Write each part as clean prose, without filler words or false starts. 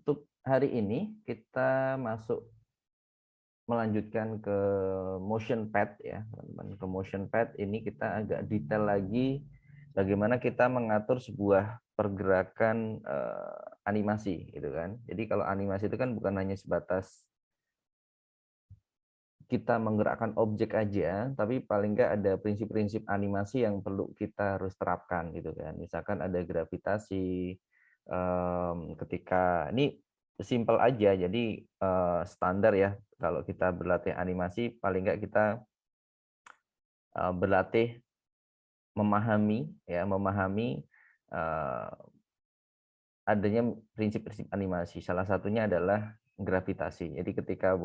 untuk hari ini kita melanjutkan ke motion pad ya, teman-teman. Ke motion pad ini kita agak detail lagi bagaimana kita mengatur sebuah pergerakan animasi gitu kan. Jadi kalau animasi itu kan bukan hanya sebatas kita menggerakkan objek aja, tapi paling nggak ada prinsip-prinsip animasi yang perlu kita harus terapkan gitu kan. Misalkan ada gravitasi, ketika ini simple aja, jadi standar ya. Kalau kita berlatih animasi, paling nggak kita berlatih memahami eh, adanya prinsip-prinsip animasi. Salah satunya adalah gravitasi. Jadi ketika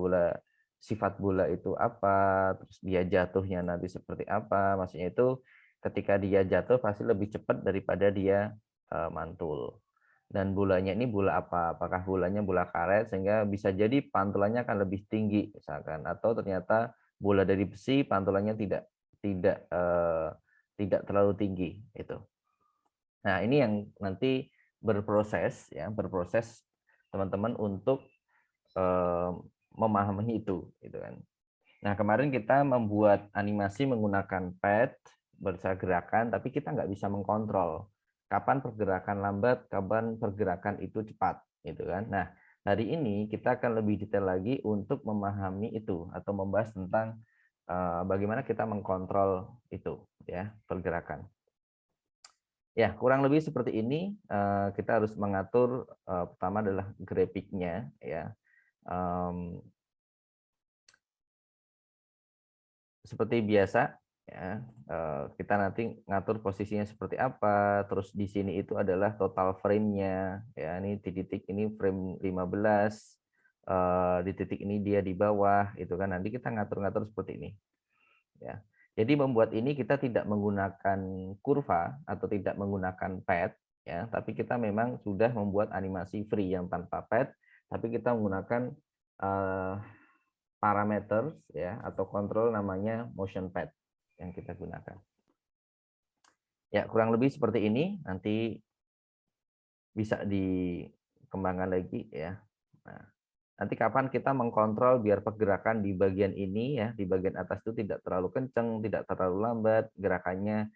sifat bola itu apa, terus dia jatuhnya nanti seperti apa, maksudnya itu ketika dia jatuh pasti lebih cepat daripada dia mantul. Dan bolanya ini bola apa? Apakah bolanya bola karet sehingga bisa jadi pantulannya akan lebih tinggi misalkan, atau ternyata bola dari besi pantulannya tidak eh, tidak terlalu tinggi itu. Nah, ini yang nanti berproses teman-teman untuk eh, memahami itu gitu kan. Nah, kemarin kita membuat animasi menggunakan pad gerakan, tapi kita nggak bisa mengkontrol kapan pergerakan lambat, kapan pergerakan itu cepat gitu kan. Nah, hari ini kita akan lebih detail lagi untuk memahami itu atau membahas tentang bagaimana kita mengkontrol itu ya, pergerakan. Ya, kurang lebih seperti ini. Kita harus mengatur pertama adalah grafiknya, ya. Seperti biasa, ya. Kita nanti ngatur posisinya seperti apa. Terus di sini itu adalah total frame-nya, ya. Ini di titik ini frame 15, di titik ini dia di bawah, itu kan. Nanti kita ngatur-ngatur seperti ini, ya. Jadi membuat ini kita tidak menggunakan kurva atau tidak menggunakan pad ya, tapi kita memang sudah membuat animasi free yang tanpa pad, tapi kita menggunakan parameter ya atau kontrol namanya motion pad yang kita gunakan. Ya, kurang lebih seperti ini, nanti bisa dikembangkan lagi ya. Nah, nanti kapan kita mengkontrol biar pergerakan di bagian ini ya, di bagian atas itu tidak terlalu kenceng, tidak terlalu lambat, gerakannya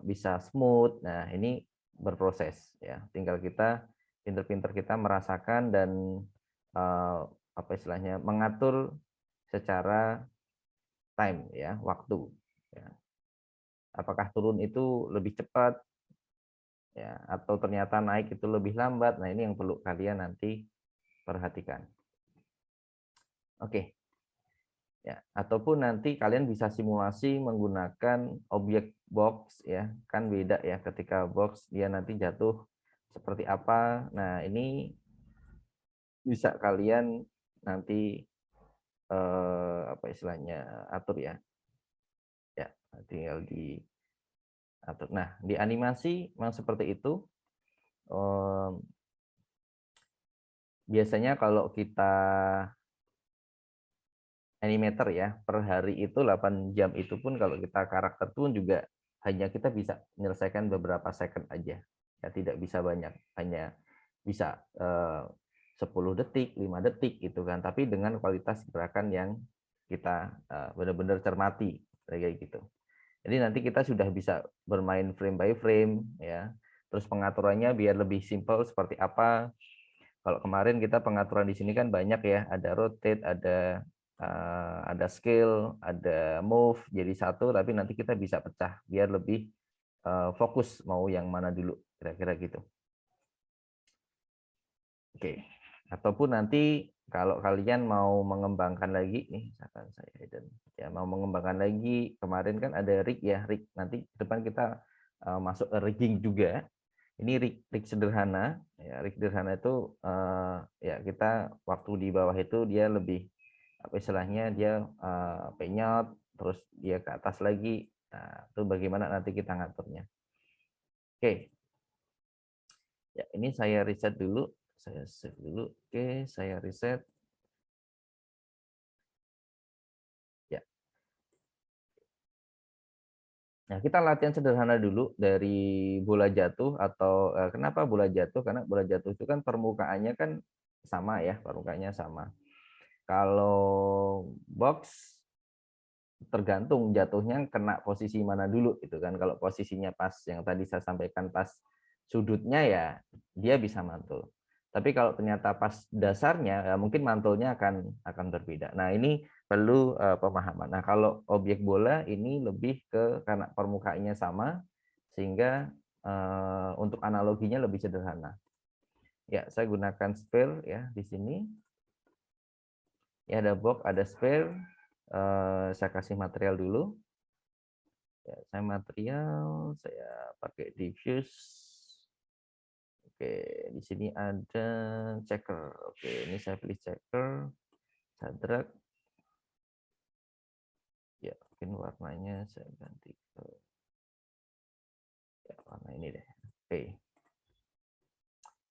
bisa smooth. Nah, ini berproses ya. Tinggal kita pinter-pinter kita merasakan dan apa istilahnya mengatur secara time ya, waktu. Ya. Apakah turun itu lebih cepat ya, atau ternyata naik itu lebih lambat. Nah, ini yang perlu kalian nanti perhatikan. Oke. Ya, ataupun nanti kalian bisa simulasi menggunakan objek box ya. Kan beda ya ketika box dia nanti jatuh seperti apa. Nah, ini bisa kalian nanti apa istilahnya atur ya. Ya, tinggal diatur. Nah, di animasi memang seperti itu. Biasanya kalau kita animator ya, per hari itu 8 jam itu pun kalau kita karakter pun juga hanya kita bisa menyelesaikan beberapa second aja. Ya tidak bisa banyak, hanya bisa 10 detik, 5 detik gitu kan, tapi dengan kualitas gerakan yang kita benar-benar cermati kayak gitu. Jadi nanti kita sudah bisa bermain frame by frame ya. Terus pengaturannya biar lebih simple seperti apa. Kalau kemarin kita pengaturan di sini kan banyak ya, ada rotate, ada scale, ada move jadi satu, tapi nanti kita bisa pecah biar lebih fokus mau yang mana dulu kira-kira gitu. Oke. Ataupun nanti kalau kalian mau mengembangkan lagi nih, misalkan saya ya mau mengembangkan lagi, kemarin kan ada rig ya, rig. Nanti depan kita masuk ke rigging juga. Ini rig sederhana, ya rig sederhana itu ya kita waktu di bawah itu dia lebih apa istilahnya dia penyot, terus dia ke atas lagi. Nah, itu bagaimana nanti kita ngaturnya. Oke, ya ini saya reset dulu, saya save dulu. Oke, saya reset. Ya, Nah, kita latihan sederhana dulu dari bola jatuh atau kenapa bola jatuh? Karena bola jatuh itu kan permukaannya kan sama ya, permukaannya sama. Kalau box tergantung jatuhnya kena posisi mana dulu gitu kan. Kalau posisinya pas yang tadi saya sampaikan pas sudutnya ya dia bisa mantul. Tapi kalau ternyata pas dasarnya ya mungkin mantulnya akan berbeda. Nah, ini perlu pemahaman. Nah, kalau objek bola ini lebih ke karena permukaannya sama sehingga untuk analoginya lebih sederhana. Ya, saya gunakan sphere ya di sini. Ya, ada box, ada sphere. Saya kasih material dulu. Ya, saya material, saya pakai diffuse. Oke, di sini ada checker. Oke, ini saya pilih checker. Saya drag. Ya, mungkin warnanya saya ganti ke ya, warna ini deh. Oke.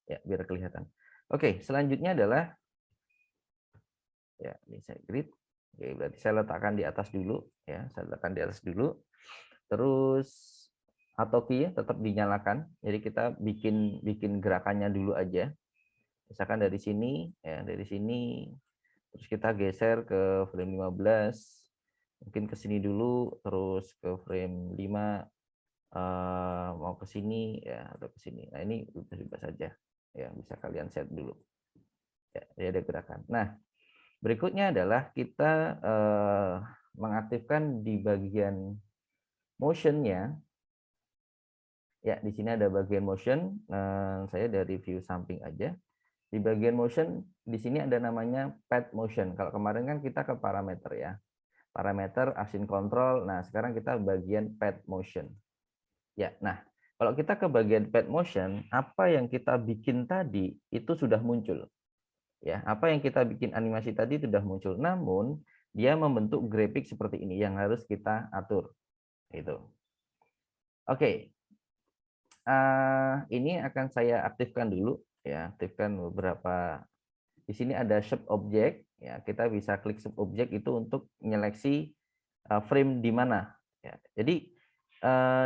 Ya, biar kelihatan. Oke, selanjutnya adalah ya, ini saya grid. Oke, berarti saya letakkan di atas dulu ya, saya letakkan di atas dulu. Terus atau key tetap dinyalakan. Jadi kita bikin gerakannya dulu aja. Misalkan dari sini ya, dari sini terus kita geser ke frame 15. Mungkin ke sini dulu terus ke frame 5 mau ke sini ya atau ke sini. Nah, ini bebas saja. Ya, bisa kalian set dulu. Ya, jadi ada gerakan. Nah, berikutnya adalah kita mengaktifkan di bagian motion-nya. Ya, di sini ada bagian motion. Saya dari view samping aja. Di bagian motion, di sini ada namanya pad motion. Kalau kemarin kan kita ke parameter ya. Parameter, action control. Nah, sekarang kita bagian pad motion. Ya, nah, kalau kita ke bagian pad motion, apa yang kita bikin tadi itu sudah muncul. Ya, apa yang kita bikin animasi tadi sudah muncul. Namun, dia membentuk grafik seperti ini yang harus kita atur. Itu. Oke. Ini akan saya aktifkan dulu ya, aktifkan beberapa. Di sini ada shape object ya, kita bisa klik shape object itu untuk menyeleksi frame di mana ya. Jadi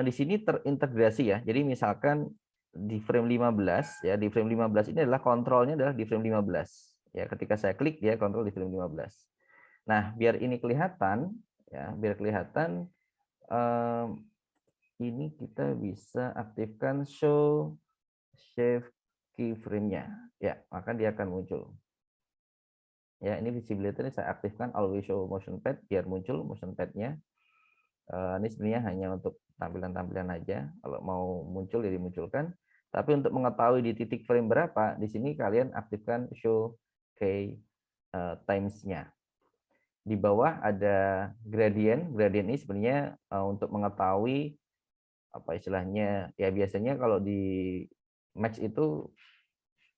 di sini terintegrasi ya. Jadi misalkan di frame 15 ya, di frame 15 ini adalah kontrolnya adalah di frame 15 ya. Ketika saya klik dia kontrol di frame 15. Nah, biar ini kelihatan ya, biar kelihatan ini kita bisa aktifkan show save keyframe-nya. Ya, maka dia akan muncul. Ya, ini visibility ini saya aktifkan always show motion pad biar muncul motion pad-nya. Ini sebenarnya hanya untuk tampilan-tampilan aja. Kalau mau muncul ya dimunculkan. Tapi untuk mengetahui di titik frame berapa, di sini kalian aktifkan show key times-nya. Di bawah ada gradient. Gradient ini sebenarnya untuk mengetahui apa istilahnya ya, biasanya kalau di match itu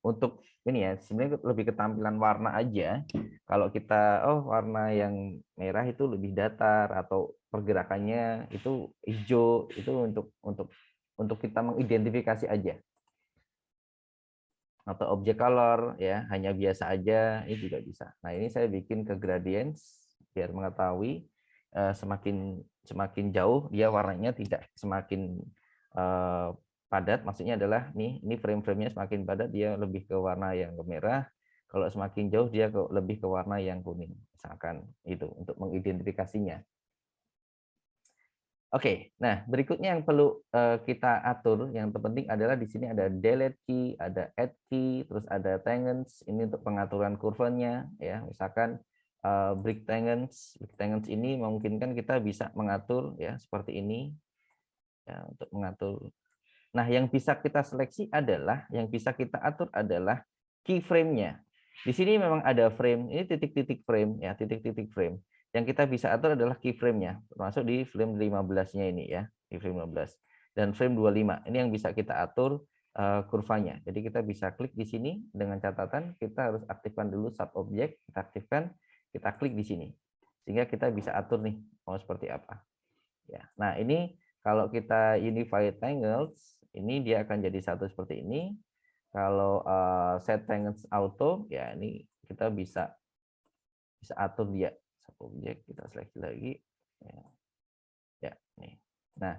untuk ini ya sebenarnya lebih ketampilan warna aja. Kalau kita warna yang merah itu lebih datar atau pergerakannya itu hijau, itu untuk kita mengidentifikasi aja. Atau objek color ya hanya biasa aja, ini juga bisa. Nah, ini saya bikin ke gradients biar mengetahui semakin jauh dia warnanya tidak semakin padat. Maksudnya adalah ini frame-framenya semakin padat dia lebih ke warna yang merah. Kalau semakin jauh dia lebih ke warna yang kuning. Misalkan itu untuk mengidentifikasinya. Oke, nah berikutnya yang perlu kita atur, yang terpenting adalah di sini ada delete key, ada add key, terus ada tangents. Ini untuk pengaturan kurvanya, ya. Misalkan break tangents ini memungkinkan kita bisa mengatur ya seperti ini, ya, untuk mengatur. Nah, yang bisa kita seleksi adalah, yang bisa kita atur adalah keyframe-nya. Di sini memang ada frame, ini titik-titik frame, ya, titik-titik frame. Yang kita bisa atur adalah keyframe-nya, termasuk di frame 15-nya ini ya, di frame 15. Dan frame 25, ini yang bisa kita atur kurvanya. Jadi kita bisa klik di sini dengan catatan kita harus aktifkan dulu sub object, kita aktifkan, kita klik di sini. Sehingga kita bisa atur nih mau seperti apa. Ya. Nah, ini kalau kita unified tangles, ini dia akan jadi satu seperti ini. Kalau set tangents auto, ya ini kita bisa atur dia. Subjek kita seleksi lagi. Ya, nih. Nah,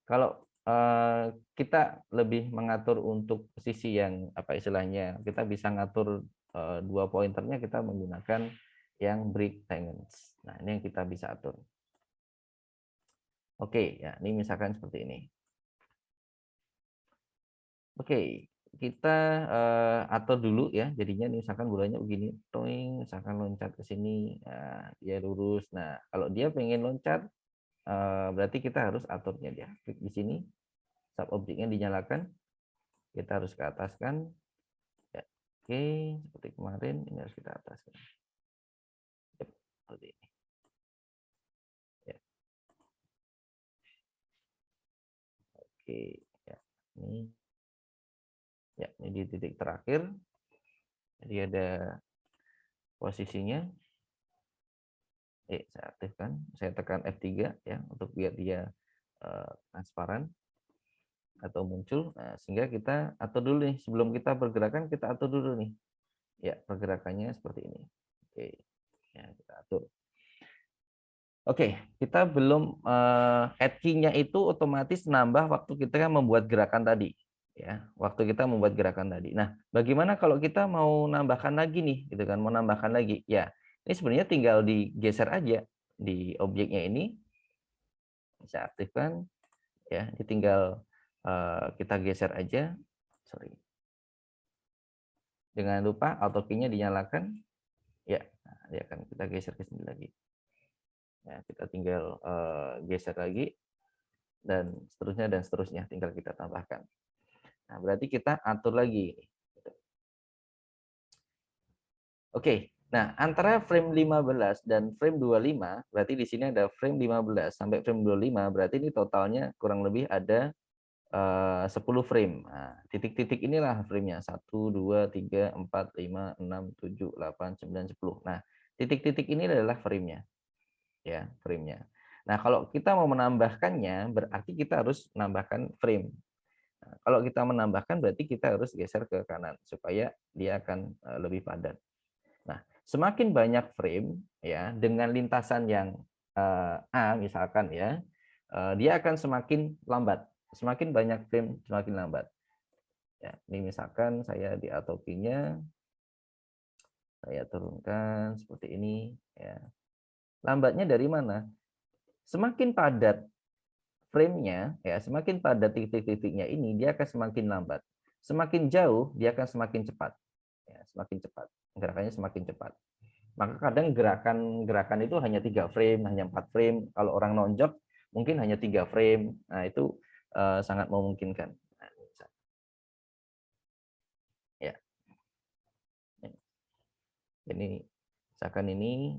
kalau kita lebih mengatur untuk posisi yang apa istilahnya, kita bisa ngatur 2 pointernya kita menggunakan yang break tangents. Nah, ini yang kita bisa atur. Oke, ya ini misalkan seperti ini. Oke, kita atur dulu ya. Jadinya misalkan bolanya begini, toing, misalkan loncat ke sini, nah, dia lurus. Nah, kalau dia pengen loncat, berarti kita harus aturnya dia. Klik di sini, sub objeknya dinyalakan, kita harus ke ataskan. Ya, oke, seperti kemarin ini harus kita ataskan. Yep, seperti ini. Ya, oke, ya ini, ya ini di titik terakhir. Jadi ada posisinya. Saya aktifkan, saya tekan F3 ya untuk biar dia transparan atau muncul. Nah, sehingga kita atur dulu nih sebelum kita pergerakan, kita atur dulu nih. Ya, pergerakannya seperti ini. Oke. Ya, kita atur. Oke, kita belum add key-nya itu otomatis nambah waktu kita membuat gerakan tadi. Ya, waktu kita membuat gerakan tadi. Nah, bagaimana kalau kita mau nambahkan lagi nih, gitu kan? Mau nambahkan lagi. Ya, ini sebenarnya tinggal digeser aja di objeknya ini. Saya aktifkan, ya. Ini tinggal kita geser aja. Sorry. Jangan lupa auto key-nya dinyalakan. Ya, nah, dia akan kita geser ke sini lagi. Ya, kita tinggal geser lagi dan seterusnya tinggal kita tambahkan. Nah, berarti kita atur lagi. Oke. Nah, antara frame 15 dan frame 25, berarti di sini ada frame 15 sampai frame 25, berarti ini totalnya kurang lebih ada 10 frame. Nah, titik-titik inilah frame-nya. 1, 2, 3, 4, 5, 6, 7, 8, 9, 10. Nah, titik-titik ini adalah frame-nya. Ya, frame-nya. Nah, kalau kita mau menambahkannya, berarti kita harus menambahkan frame. Nah, kalau kita menambahkan, berarti kita harus geser ke kanan, supaya dia akan lebih padat. Nah, semakin banyak frame, ya dengan lintasan yang A, misalkan ya, dia akan semakin lambat. Semakin banyak frame, semakin lambat. Ya, ini misalkan saya di auto key-nya, saya turunkan seperti ini. Ya. Lambatnya dari mana? Semakin padat frame-nya, ya, semakin padat titik-titiknya ini, dia akan semakin lambat. Semakin jauh, dia akan semakin cepat. Ya, semakin cepat. Gerakannya semakin cepat. Maka kadang gerakan-gerakan itu hanya 3 frame, hanya 4 frame. Kalau orang nonjok mungkin hanya 3 frame. Nah, itu sangat memungkinkan. Nah, ya. Ini misalkan ini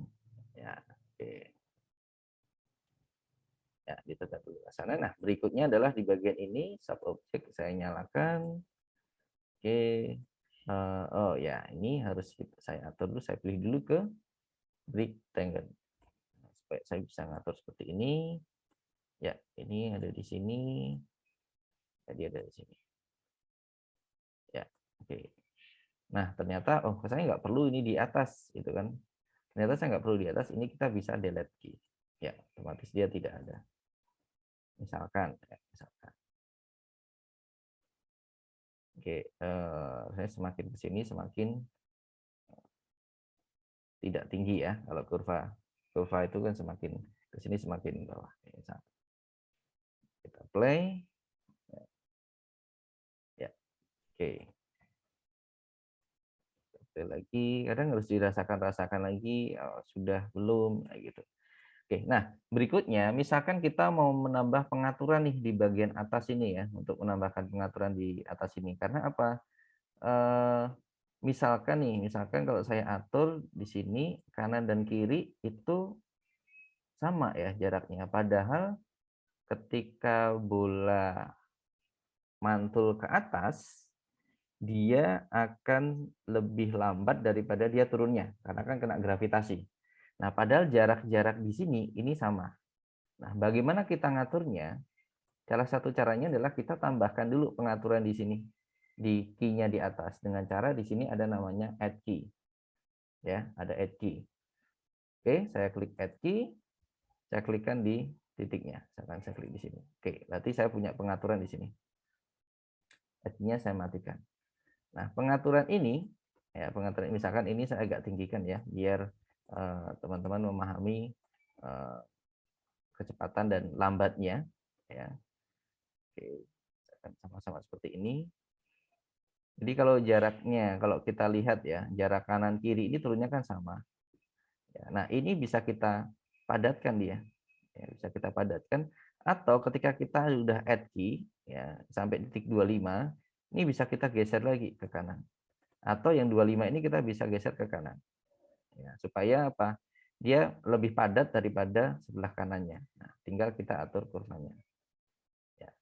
ya, oke. Ya, ditekan dulu ke sana. Nah, berikutnya adalah di bagian ini sub object saya nyalakan. Oke. Oh ya, ini harus saya atur dulu, saya pilih dulu ke break tangent. Supaya saya bisa ngatur seperti ini. Ya, ini ada di sini. Jadi ada di sini. Ya, oke. Nah, ternyata saya nggak perlu ini di atas, gitu kan? Ternyata saya nggak perlu di atas. Ini kita bisa delete key. Ya, otomatis dia tidak ada. Misalkan, ya, misalkan. Oke, saya semakin ke sini semakin tidak tinggi ya. Kalau kurva itu kan semakin ke sini semakin bawah. Kita play. Ya, oke. Lagi kadang harus dirasakan lagi sudah belum gitu. Oke, nah berikutnya misalkan kita mau menambah pengaturan nih di bagian atas ini ya, untuk menambahkan pengaturan di atas ini karena apa, misalkan kalau saya atur di sini kanan dan kiri itu sama ya jaraknya, padahal ketika bola mantul ke atas dia akan lebih lambat daripada dia turunnya karena kan kena gravitasi. Nah, padahal jarak-jarak di sini ini sama. Nah, bagaimana kita ngaturnya? Salah satu caranya adalah kita tambahkan dulu pengaturan di sini di key-nya di atas dengan cara di sini ada namanya add key. Ya, ada add key. Oke, saya klik add key. Saya klikkan di titiknya. Misalkan saya klik di sini. Oke, berarti saya punya pengaturan di sini. Artinya saya matikan. Nah, pengaturan ini, ya pengaturan misalkan ini saya agak tinggikan ya, biar teman-teman memahami kecepatan dan lambatnya. Ya, oke, sama-sama seperti ini. Jadi kalau jaraknya, kalau kita lihat ya, jarak kanan kiri ini turunnya kan sama. Ya, nah ini bisa kita padatkan dia, ya, bisa kita padatkan. Atau ketika kita sudah add key, ya sampai titik 25, ini bisa kita geser lagi ke kanan. Atau yang 25 ini kita bisa geser ke kanan. Ya, supaya apa? Dia lebih padat daripada sebelah kanannya. Nah, tinggal kita atur kurvanya. Ya,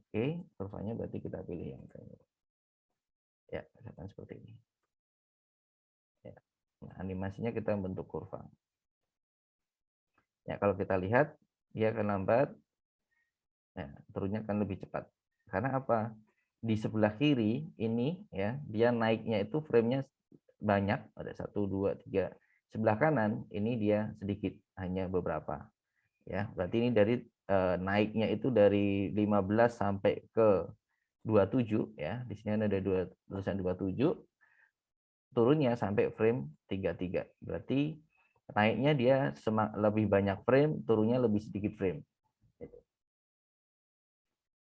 oke, kurvanya berarti kita pilih yang ini. Ya, misalkan seperti ini. Ya. Nah, animasinya kita bentuk kurva. Ya, kalau kita lihat dia akan lambat, ya, turunnya akan lebih cepat. Karena apa? Di sebelah kiri ini ya, dia naiknya itu frame-nya banyak, ada 1, 2, 3. Sebelah kanan ini dia sedikit, hanya beberapa. Ya, berarti ini dari naiknya itu dari 15 sampai ke 27 ya. Di sini ada tulisan 27. Turunnya sampai frame 33. Berarti naiknya dia lebih banyak frame, turunnya lebih sedikit frame.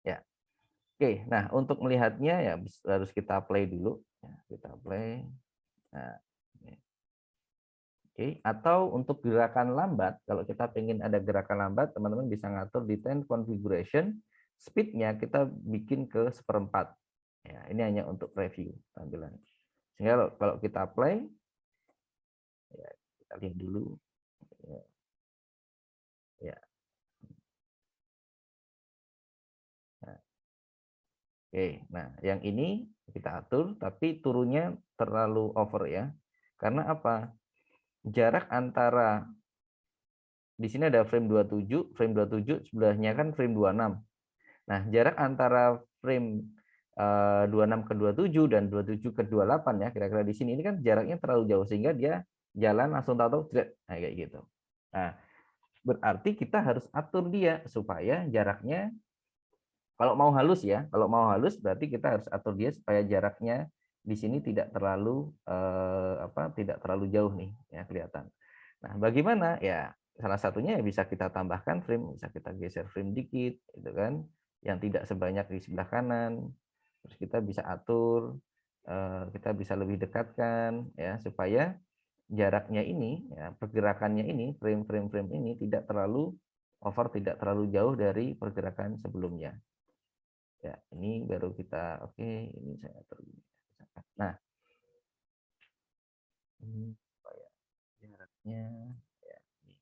Ya. Oke, nah untuk melihatnya ya harus kita play dulu. Ya, kita play. Nah, oke, atau untuk gerakan lambat, kalau kita ingin ada gerakan lambat, teman-teman bisa ngatur di time configuration, speed-nya kita bikin ke 1/4. Ya, ini hanya untuk review tampilan. Sehingga kalau kita play, ya, kita lihat dulu. Ya. Ya. Nah, oke, nah yang ini kita atur, tapi turunnya terlalu over ya. Karena apa? Jarak antara di sini ada frame 27 sebelahnya kan frame 26. Nah, jarak antara frame 26 ke 27 dan 27 ke 28 ya, kira-kira di sini ini kan jaraknya terlalu jauh sehingga dia jalan langsung tahu-tahu nah, kayak gitu. Nah, berarti kita harus atur dia supaya jaraknya kalau mau halus ya, kalau mau halus berarti kita harus atur dia supaya jaraknya di sini tidak terlalu tidak terlalu jauh nih ya kelihatan. Nah, bagaimana? Ya, salah satunya ya bisa kita tambahkan frame, bisa kita geser frame dikit gitu kan, yang tidak sebanyak di sebelah kanan. Terus kita bisa atur, kita bisa lebih dekatkan ya supaya jaraknya ini ya, pergerakannya ini, frame ini tidak terlalu over, tidak terlalu jauh dari pergerakan sebelumnya. Ya, ini baru kita oke, ini saya atur. Nah, ini supaya jaraknya ya, ini.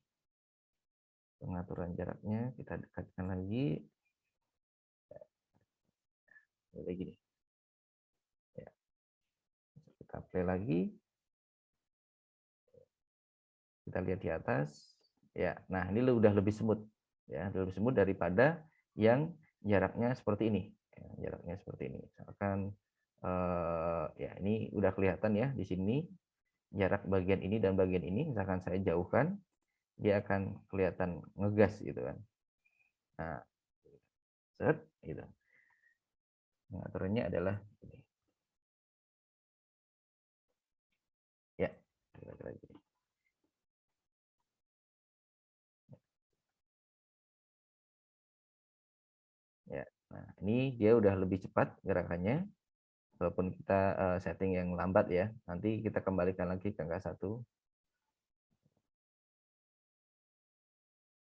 Pengaturan jaraknya kita dekatkan lagi. Kayak gini. Ya. Kita play lagi. Kita lihat di atas. Ya, nah ini udah lebih smooth. Ya, lebih smooth daripada yang jaraknya seperti ini. Ya, jaraknya seperti ini. Misalkan ya ini udah kelihatan ya di sini jarak bagian ini dan bagian ini. Misalkan saya jauhkan, dia akan kelihatan ngegas gitu kan. Nah, set gitu. Pengaturannya adalah ini. Ya, kira-kira gini. Ya, nah ini dia udah lebih cepat gerakannya, walaupun kita setting yang lambat ya. Nanti kita kembalikan lagi ke angka 1.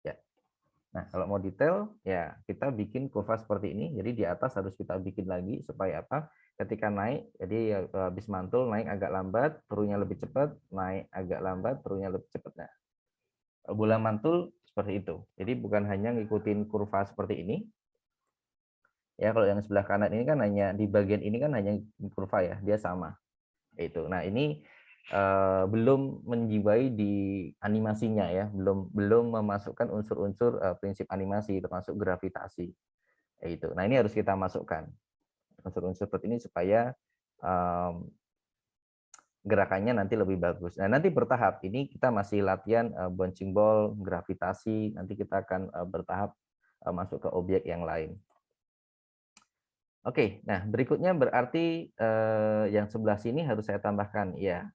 Ya. Nah, kalau mau detail ya kita bikin kurva seperti ini. Jadi di atas harus kita bikin lagi supaya apa? Ketika naik, jadi habis mantul naik agak lambat, turunnya lebih cepat, naik agak lambat, turunnya lebih cepat. Nah, bola mantul seperti itu. Jadi bukan hanya ngikutin kurva seperti ini. Ya, kalau yang sebelah kanan ini kan hanya di bagian ini kan hanya kurva ya, dia sama. Itu. Nah, ini belum menjiwai di animasinya ya, belum memasukkan unsur-unsur prinsip animasi termasuk gravitasi. Itu. Nah, ini harus kita masukkan unsur-unsur seperti ini supaya gerakannya nanti lebih bagus. Nah, nanti bertahap. Ini kita masih latihan bouncing ball, gravitasi. Nanti kita akan bertahap masuk ke objek yang lain. Oke, nah berikutnya berarti yang sebelah sini harus saya tambahkan. Ya,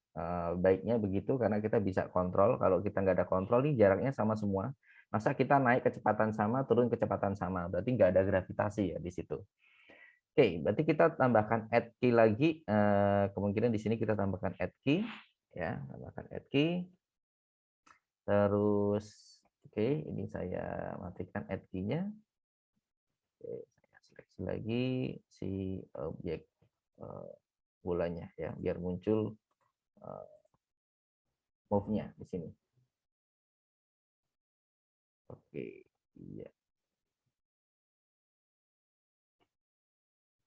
baiknya begitu karena kita bisa kontrol. Kalau kita nggak ada kontrol nih jaraknya sama semua. Masa kita naik kecepatan sama, turun kecepatan sama. Berarti nggak ada gravitasi ya di situ. Oke, berarti kita tambahkan add key lagi. Kemungkinan di sini kita tambahkan add key. Ya, tambahkan add key. Terus, oke, ini saya matikan add key-nya. Oke, saya seleksi lagi si objek bolanya ya, biar muncul move-nya di sini. Oke, iya.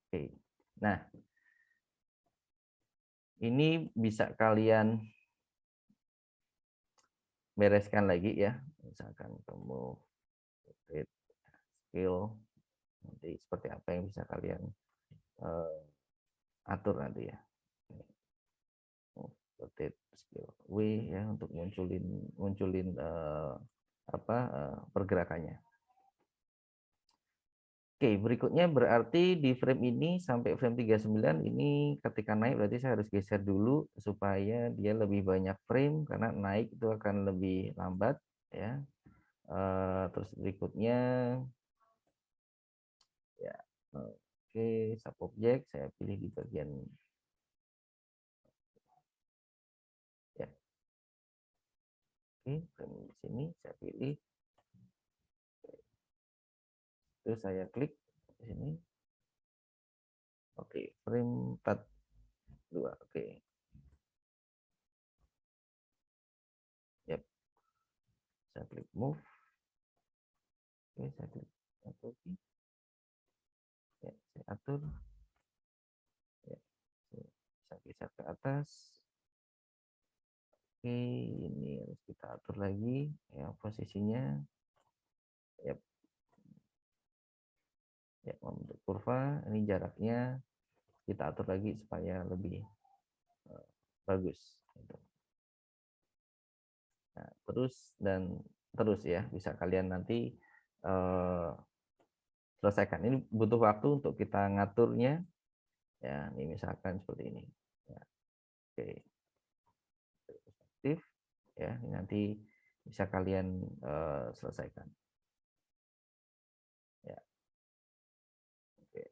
Oke. Nah, ini bisa kalian bereskan lagi ya. Misalkan kamu skill nanti seperti apa yang bisa kalian atur nanti ya. Rotate skill W ya untuk munculin pergerakannya. Oke, berikutnya berarti di frame ini sampai frame 39 ini ketika naik berarti saya harus geser dulu supaya dia lebih banyak frame karena naik itu akan lebih lambat ya. Terus berikutnya ya oke, subobjek saya pilih di bagian ya. Oke, frame di sini saya pilih. Terus saya klik di sini. Oke, frame 42. Oke. Yap. Saya klik move. Oke, saya klik atur. Ya, saya atur. Ya, saya geser ke atas. Oke, ini harus kita atur lagi ya posisinya. Yap. Ya, membentuk kurva. Ini jaraknya kita atur lagi supaya lebih bagus. Nah, terus ya bisa kalian nanti selesaikan. Ini butuh waktu untuk kita ngaturnya. Ya, ini misalkan seperti ini. Ya, oke, perspektif. Ya, ini nanti bisa kalian selesaikan. Ya, oke.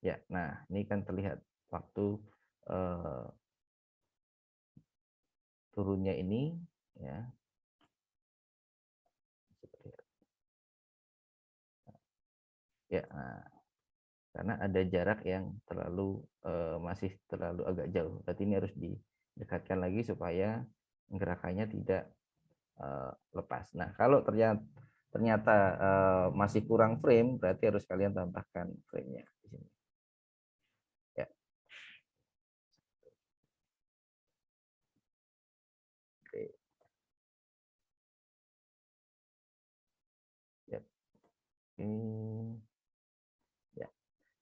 Ya, nah ini kan terlihat waktu turunnya ini, ya. Ya, nah, karena ada jarak yang masih terlalu agak jauh. Berarti ini harus didekatkan lagi supaya gerakannya tidak lepas. Nah, kalau ternyata masih kurang frame, berarti harus kalian tambahkan frame-nya di sini. Ya. Oke. Ya. Ya.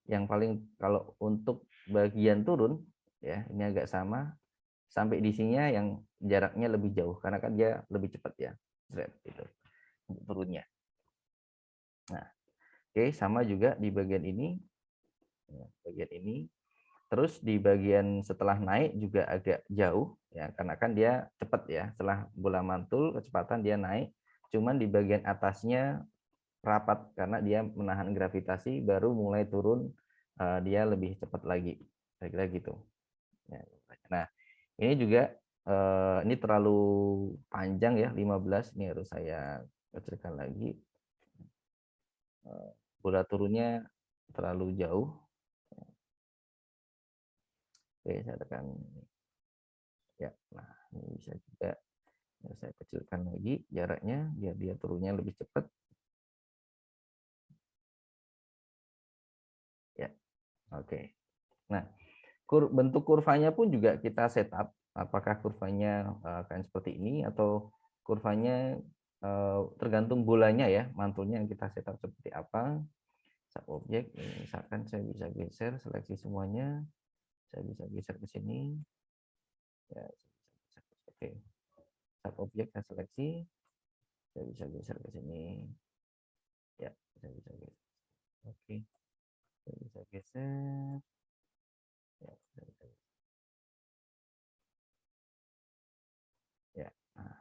Yang paling kalau untuk bagian turun, ya ini agak sama. Sampai di sininya yang jaraknya lebih jauh karena kan dia lebih cepat ya, itu untuk turunnya. Nah, oke, sama juga di bagian ini, terus di bagian setelah naik juga agak jauh ya karena kan dia cepat ya, setelah bola mantul kecepatan dia naik, cuman di bagian atasnya rapat karena dia menahan gravitasi, baru mulai turun dia lebih cepat lagi, kira-kira gitu. Nah, ini juga ini terlalu panjang ya, 15, ini harus saya kecilkan lagi. Bola turunnya terlalu jauh. Oke, saya tekan. Ya, nah ini bisa juga saya kecilkan lagi jaraknya biar dia turunnya lebih cepat. Ya, oke. Nah, bentuk kurvanya pun juga kita setup. Apakah kurvanya akan seperti ini atau kurvanya tergantung bolanya ya, mantulnya yang kita setup seperti apa. Subobjek, misalkan saya bisa geser, seleksi semuanya, saya bisa geser ke sini. objek saya seleksi, saya bisa geser ke sini. Ya, saya bisa geser. Oke, saya bisa geser. Ya, saya bisa geser. Ya. Nah,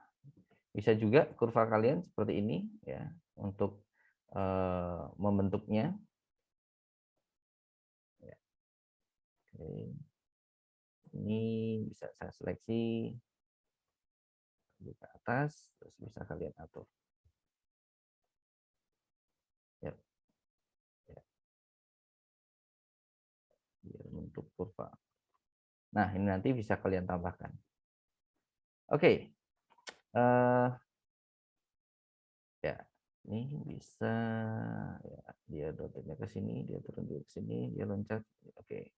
bisa juga kurva kalian seperti ini ya untuk membentuknya. Ya. Oke. Ini bisa saya seleksi ke atas, terus bisa kalian atur. Ya, ya. Biar bentuk kurva. Nah, ini nanti bisa kalian tambahkan. Oke. Ya, ini bisa ya, dia rotetnya ke sini, dia turun ke sini, dia loncat. Oke.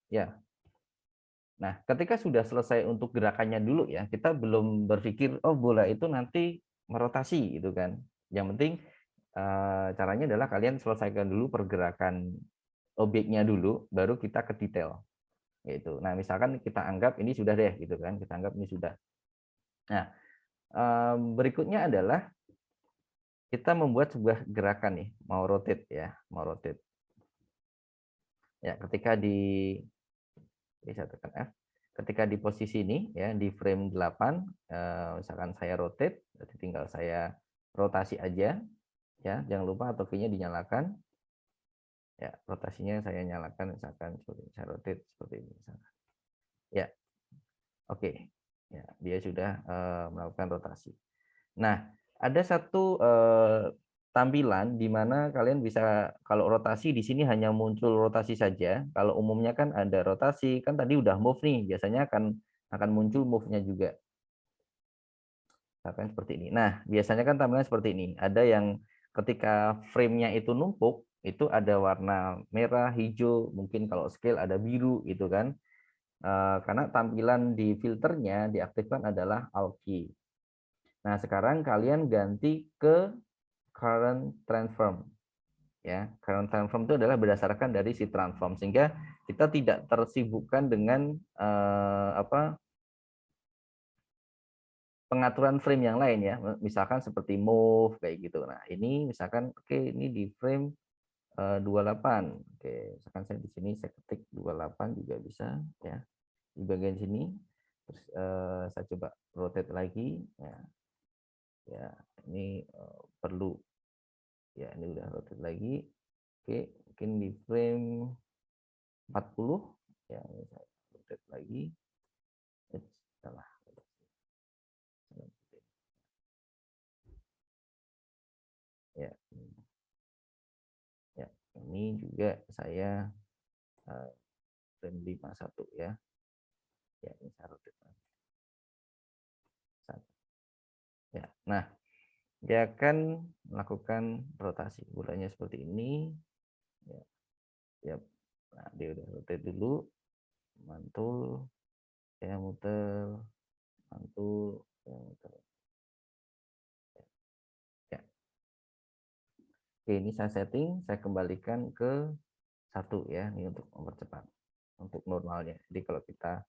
Ya. Nah, ketika sudah selesai untuk gerakannya dulu ya, kita belum berpikir oh bola itu nanti merotasi gitu kan. Yang penting caranya adalah kalian selesaikan dulu pergerakan objeknya dulu, baru kita ke detail. Gitu. Nah, misalkan kita anggap ini sudah deh gitu kan, kita anggap ini sudah. Nah, berikutnya adalah kita membuat sebuah gerakan nih, mau rotate ya, mau rotate. Ya, ketika bisa tekan F. Ketika di posisi ini ya, di frame 8, misalkan saya rotate, berarti tinggal saya rotasi aja ya, jangan lupa atau key-nya dinyalakan. Ya, rotasinya saya nyalakan misalkan seperti ini, saya rotate seperti ini misalkan. Ya. Oke. Ya, dia sudah melakukan rotasi. Nah, ada satu tampilan di mana kalian bisa kalau rotasi di sini hanya muncul rotasi saja. Kalau umumnya kan ada rotasi, kan tadi udah move nih, biasanya akan muncul move-nya juga. Misalkan seperti ini. Nah, biasanya kan tampilan seperti ini. Ada yang ketika frame-nya itu numpuk, itu ada warna merah, hijau, mungkin kalau scale ada biru gitu kan. Karena tampilan di filternya diaktifkan adalah Alt key. Nah, sekarang kalian ganti ke current transform. Ya, current transform itu adalah berdasarkan dari si transform sehingga kita tidak tersibukkan dengan pengaturan frame yang lain ya. Misalkan seperti move kayak gitu. Nah, ini misalkan oke ini di frame 28. Oke, misalkan saya di sini saya ketik 28 juga bisa ya. Di bagian sini terus saya coba rotate lagi ya. Ya, ini perlu ya, ini udah rotate lagi. Oke, mungkin di frame 40 ya, ini saya rotate lagi. Salah. Ya. Ya, ini juga saya frame 51 ya. Ya, ini saya rotate. Ya. Nah, dia akan melakukan rotasi bolanya seperti ini. Ya. Ya. Nah, dia udah rotate dulu, mantul, saya muter, mantul, saya muter. Ya. Oke, ini saya setting, saya kembalikan ke 1 ya, ini untuk mempercepat untuk normalnya. Jadi kalau kita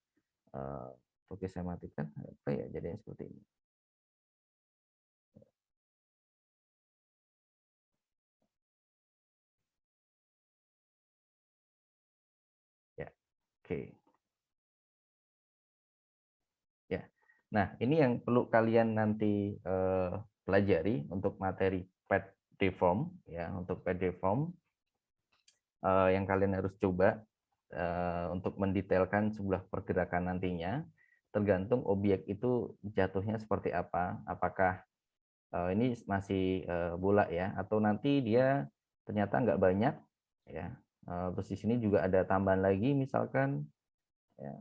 oke saya matikan apa ya jadinya seperti ini. Ya. Oke. Ya. Nah, ini yang perlu kalian nanti pelajari untuk materi pad deform ya, untuk pad deform yang kalian harus coba untuk mendetailkan sebuah pergerakan nantinya tergantung objek itu jatuhnya seperti apa, apakah ini masih bola ya atau nanti dia ternyata nggak banyak ya. Terus di sini juga ada tambahan lagi misalkan ya.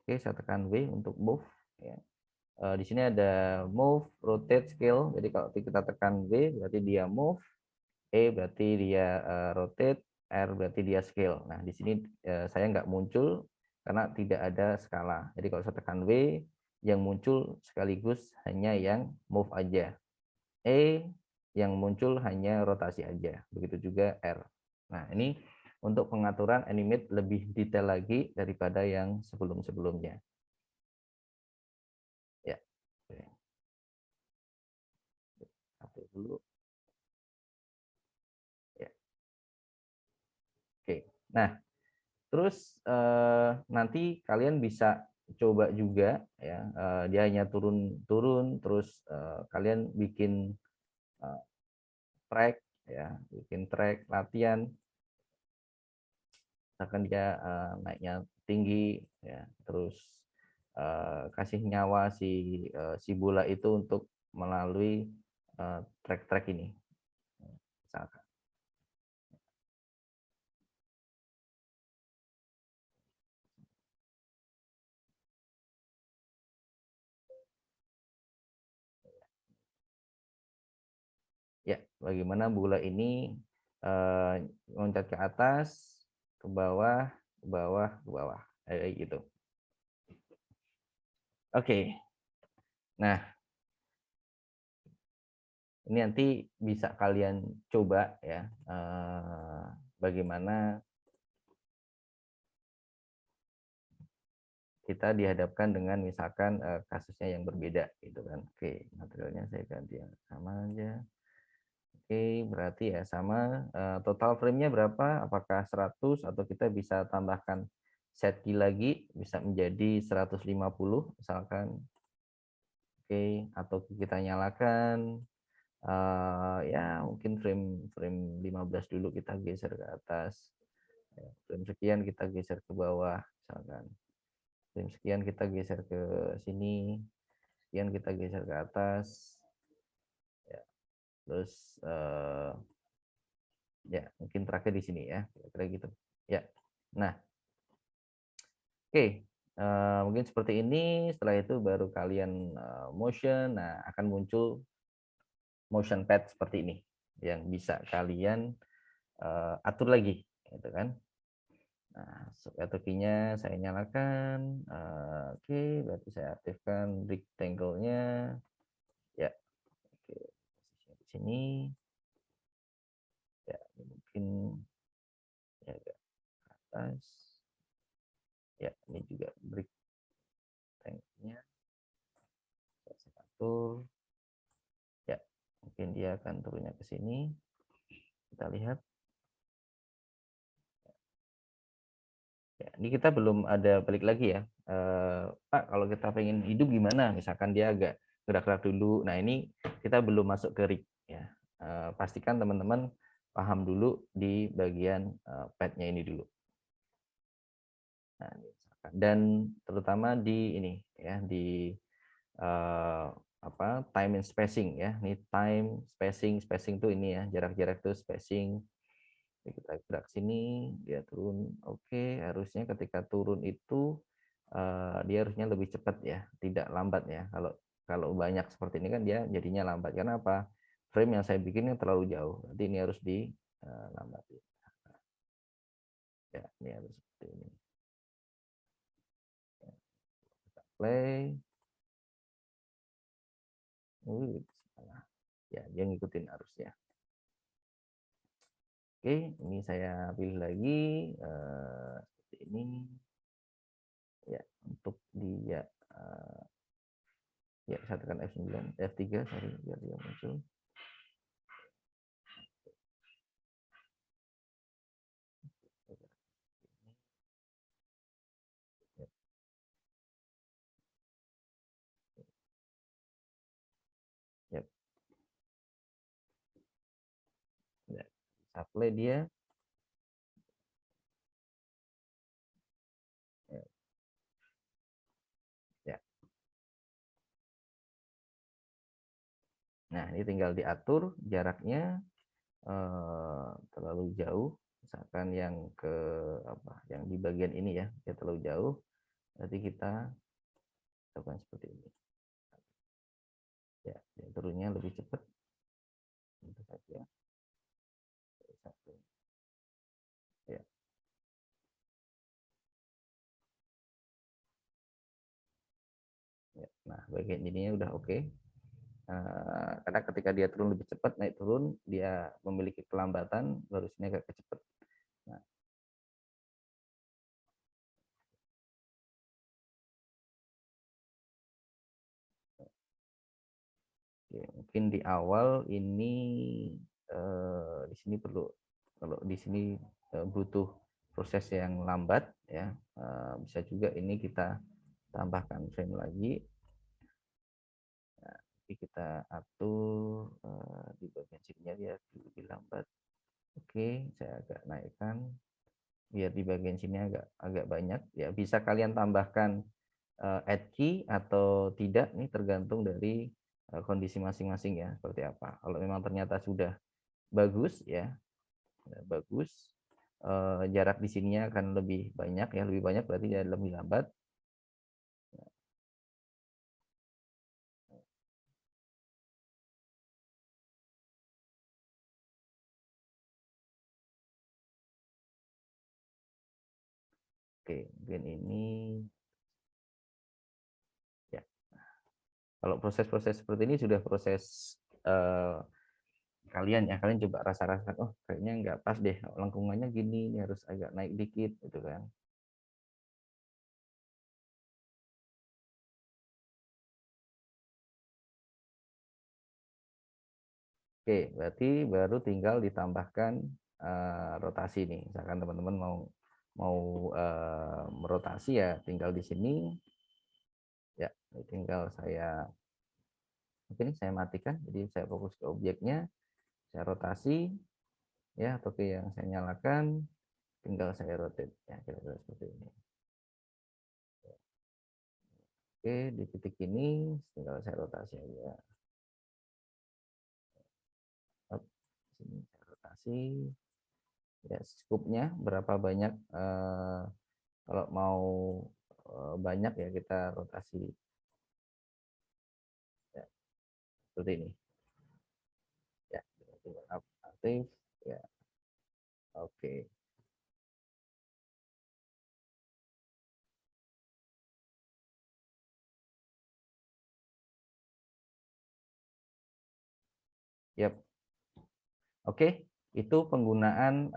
Oke, saya tekan W untuk move ya. Di sini ada move, rotate, scale. Jadi kalau kita tekan W berarti dia move, E berarti dia rotate, R berarti dia scale. Nah, di sini saya nggak muncul karena tidak ada skala. Jadi kalau saya tekan W, yang muncul sekaligus hanya yang move aja. E yang muncul hanya rotasi aja. Begitu juga R. Nah, ini untuk pengaturan animate lebih detail lagi daripada yang sebelum-sebelumnya. Ya. dulu. Ya. Oke. Nah, terus nanti kalian bisa coba juga ya. Dia hanya turun terus kalian bikin track ya, bikin track latihan. Misalkan dia naiknya tinggi ya, terus kasih nyawa si bola itu untuk melalui track-track ini. Misalkan. Ya, bagaimana bola ini loncat ke atas, ke bawah, ke bawah, ke bawah, kayak gitu. Oke. Nah, ini nanti bisa kalian coba ya, bagaimana kita dihadapkan dengan misalkan kasusnya yang berbeda gitu kan. Oke, materialnya saya ganti yang sama aja. Oke, berarti ya sama. Total frame-nya berapa? Apakah 100 atau kita bisa tambahkan set key lagi, bisa menjadi 150 misalkan. Oke, atau kita nyalakan ya mungkin frame 15 dulu kita geser ke atas. Frame sekian kita geser ke bawah misalkan. Frame sekian kita geser ke sini. Sekian kita geser ke atas. Ya. Terus ya mungkin terakhir di sini ya, kira-kira gitu. Ya. Nah, oke. Mungkin seperti ini. Setelah itu baru kalian motion. Nah, akan muncul motion pad seperti ini yang bisa kalian atur lagi, gitu kan? Nah, key-nya saya nyalakan. Oke, berarti saya aktifkan rectangle-nya. Ya, oke. Posisinya di sini. Ya, mungkin ya agak ke atas. Ya, ini juga break tank-nya. Saya atur. Ya, mungkin dia akan turunnya ke sini. Kita lihat. Ya, ini kita belum ada balik lagi ya. Pak, kalau kita pengen hidup gimana? Misalkan dia agak gerak-gerak dulu. Nah, ini kita belum masuk ke rig ya. Pastikan teman-teman paham dulu di bagian pad-nya ini dulu. Nah, dan terutama di ini ya, di time and spacing ya. Ini time, spacing tuh ini ya, jarak-jarak tuh spacing. Kita gerak sini, dia turun. Oke, harusnya ketika turun itu dia harusnya lebih cepat ya, tidak lambat ya. Kalau kalau banyak seperti ini kan dia jadinya lambat. Karena apa? Frame yang saya bikin terlalu jauh. Nanti ini harus dilambatin. Ya, ini harus seperti ini. Kita play. Ya, dia ngikutin arusnya. Oke, ini saya pilih lagi seperti ini. Ya, untuk dia ya saya tekan F9, F3 sorry biar dia muncul. Ya, ya. Supply dia. Ya. Ya. Nah, ini tinggal diatur jaraknya terlalu jauh. Misalkan yang ke apa? Yang di bagian ini ya, dia terlalu jauh. Nanti kita lakukan seperti ini. Ya, turunnya lebih cepat. Itu saja. Satu. Ya. Ya. Nah, bagian ininya udah oke. Karena ketika dia turun lebih cepat, naik turun, dia memiliki kelambatan, baru sini agak cepat. Nah, Oke, mungkin di awal ini di sini perlu, kalau di sini butuh proses yang lambat ya, bisa juga ini kita tambahkan frame lagi. Nah, nanti kita atur di bagian sininya dia lebih lambat. Oke, saya agak naikkan biar di bagian sini agak banyak ya. Bisa kalian tambahkan add key atau tidak, nih tergantung dari kondisi masing-masing ya, seperti apa. Kalau memang ternyata sudah bagus ya, bagus, jarak di sininya akan lebih banyak ya, lebih banyak berarti dia lebih lambat. Oke, mungkin ini ya. Kalau proses-proses seperti ini sudah proses kalian ya, kalian coba rasa-rasakan, oh kayaknya nggak pas deh, lengkungannya gini, ini harus agak naik dikit gitu kan. Oke, berarti baru tinggal ditambahkan rotasi nih. Misalkan teman-teman mau mau merotasi ya, tinggal di sini ya, tinggal saya mungkin saya matikan, jadi saya fokus ke objeknya, saya rotasi ya, atau ke yang saya nyalakan, tinggal saya rotate ya, kira-kira seperti ini. Oke, di titik ini tinggal saya rotasi aja. Sini saya rotasi ya, skupnya berapa banyak, kalau mau banyak ya kita rotasi ya, seperti ini ya, aktif ya. Oke, yap. Oke, itu penggunaan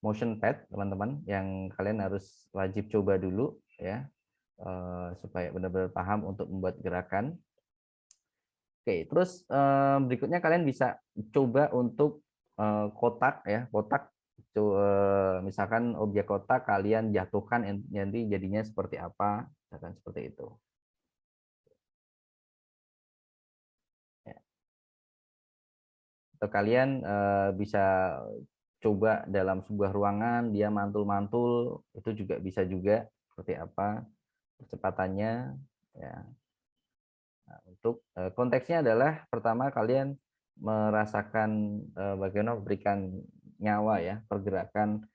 motion pad teman-teman yang kalian harus wajib coba dulu ya, supaya benar-benar paham untuk membuat gerakan. Oke, terus berikutnya kalian bisa coba untuk kotak ya, kotak. Misalkan objek kotak kalian jatuhkan, nanti jadinya seperti apa, misalkan seperti itu. Ya. Atau kalian bisa coba dalam sebuah ruangan dia mantul-mantul, itu juga bisa juga, seperti apa kecepatannya ya. Nah, untuk konteksnya adalah pertama kalian merasakan bagaimana memberikan nyawa ya, pergerakan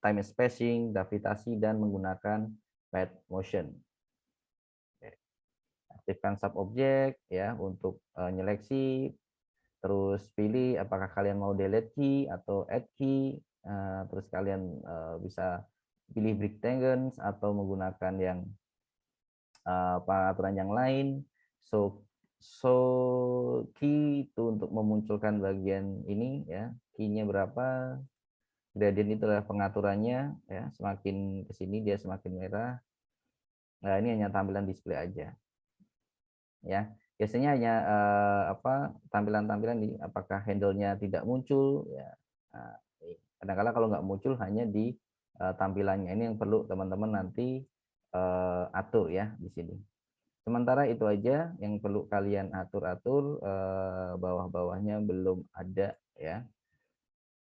time spacing, gravitasi, dan menggunakan pad motion. Aktifkan sub objek ya untuk nyeleksi, terus pilih apakah kalian mau delete key atau add key, terus kalian bisa pilih break tangents atau menggunakan yang pengaturan yang lain. So key itu untuk memunculkan bagian ini ya, key-nya berapa, gradient itu adalah pengaturannya ya, semakin ke sini dia semakin merah. Nah, ini hanya tampilan display aja ya. Biasanya hanya tampilan-tampilan di apakah handle-nya tidak muncul ya. Nah, kadang-kadang kalau nggak muncul hanya di tampilannya, ini yang perlu teman-teman nanti atur ya di sini. Sementara itu aja yang perlu kalian atur-atur, bawah-bawahnya belum ada ya.